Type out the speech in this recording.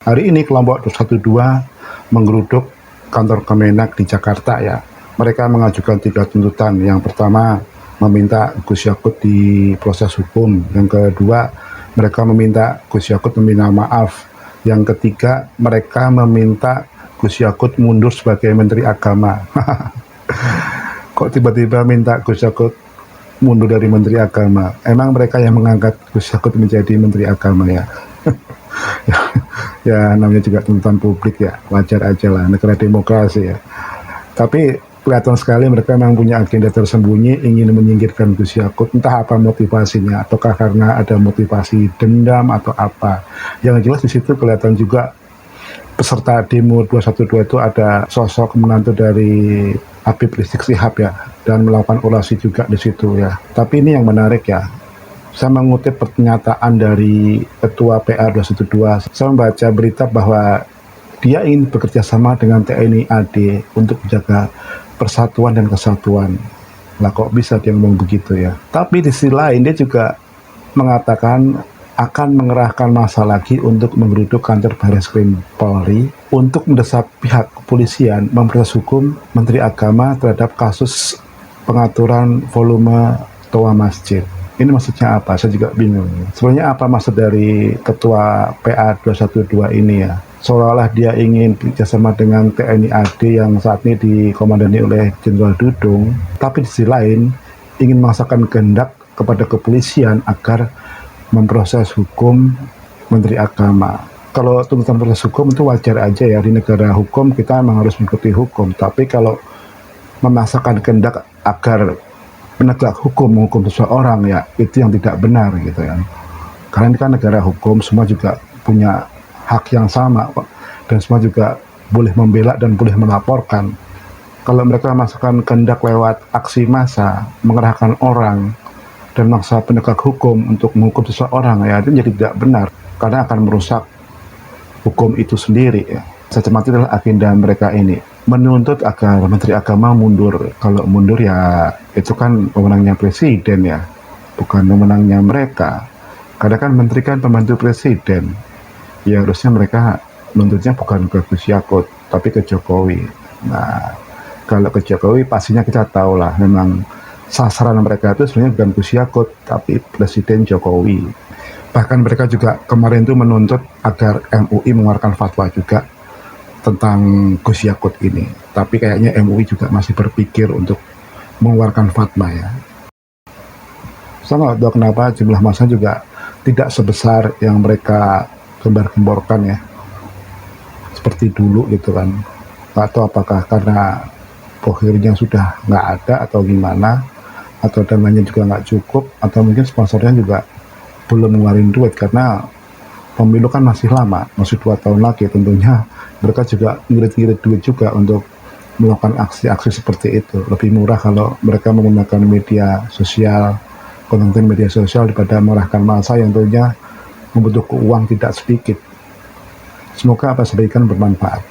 Hari ini kelompok 212 menggeruduk kantor Kemenak di Jakarta ya. Mereka mengajukan 3 tuntutan. Yang pertama, meminta Gus Yakut diproses hukum. Yang kedua, mereka meminta Gus Yakut meminta maaf. Yang ketiga, mereka meminta Gus Yakut mundur sebagai Menteri Agama. Kok tiba-tiba minta Gus Yakut mundur dari Menteri Agama? Emang mereka yang mengangkat Gus Yakut menjadi Menteri Agama ya? Ya namanya juga tuntutan publik ya, wajar aja lah, negara demokrasi ya. Tapi kelihatan sekali mereka memang punya agenda tersembunyi, ingin menyingkirkan Gus Yakut, entah apa motivasinya, ataukah karena ada motivasi dendam atau apa. Yang jelas di situ kelihatan juga peserta demo 212 itu ada sosok menantu dari Habib Rizik Syihab ya, dan melakukan orasi juga di situ ya. Tapi ini yang menarik ya, saya mengutip pernyataan dari Ketua PA 212. Saya membaca berita bahwa dia ingin bekerja sama dengan TNI AD untuk menjaga persatuan dan kesatuan. Lah kok bisa dia ngomong begitu ya? Tapi di sisi lain dia juga mengatakan akan mengerahkan massa lagi untuk menggeruduk kantor Barreskrim Polri untuk mendesak pihak kepolisian memproses hukum Menteri Agama terhadap kasus pengaturan volume toa masjid. Ini maksudnya apa? Saya juga bingung. Sebenarnya apa maksud dari Ketua PA 212 ini ya? Seolah-olah dia ingin bekerjasama dengan TNI AD yang saat ini dikomandani oleh Jenderal Dudung, tapi di sisi lain ingin memaksakan kehendak kepada kepolisian agar memproses hukum Menteri Agama. Kalau tuntutan proses hukum itu wajar aja ya, di negara hukum kita memang harus mengikuti hukum, tapi kalau memaksakan kehendak agar penegak hukum menghukum seseorang ya, itu yang tidak benar gitu ya. Karena ini kan negara hukum, semua juga punya hak yang sama dan semua juga boleh membela dan boleh melaporkan. Kalau mereka memaksakan kehendak lewat aksi massa, mengerahkan orang dan memaksa penegak hukum untuk menghukum seseorang ya, itu jadi tidak benar karena akan merusak hukum itu sendiri ya. Saya cermati adalah agenda mereka ini menuntut agar Menteri Agama mundur. Kalau mundur ya itu kan wewenangnya presiden ya, bukan wewenangnya mereka. Karena kan menteri kan pembantu presiden. Ya harusnya mereka menuntutnya bukan ke Gus Yakut, tapi ke Jokowi. Nah, kalau ke Jokowi pastinya kita tahu lah, memang sasaran mereka itu sebenarnya bukan Gus Yakut, tapi Presiden Jokowi. Bahkan mereka juga kemarin itu menuntut agar MUI mengeluarkan fatwa juga tentang Gus Yakut ini. Tapi kayaknya MUI juga masih berpikir untuk mengeluarkan fatwa ya. Saya nggak tahu kenapa jumlah massa juga tidak sebesar yang mereka gembar-gemborkan ya, seperti dulu gitu kan. Nggak tahu apakah karena bohirnya sudah nggak ada atau gimana, atau dananya juga nggak cukup, atau mungkin sponsornya juga belum ngeluarin duit karena pemilu kan masih lama, masih 2 tahun lagi. Tentunya mereka juga ngirit-ngirit duit juga untuk melakukan aksi-aksi seperti itu. Lebih murah kalau mereka menggunakan media sosial, konten media sosial daripada mengerahkan massa yang tentunya membutuhkan uang tidak sedikit. Semoga apa yang saya berikan bermanfaat.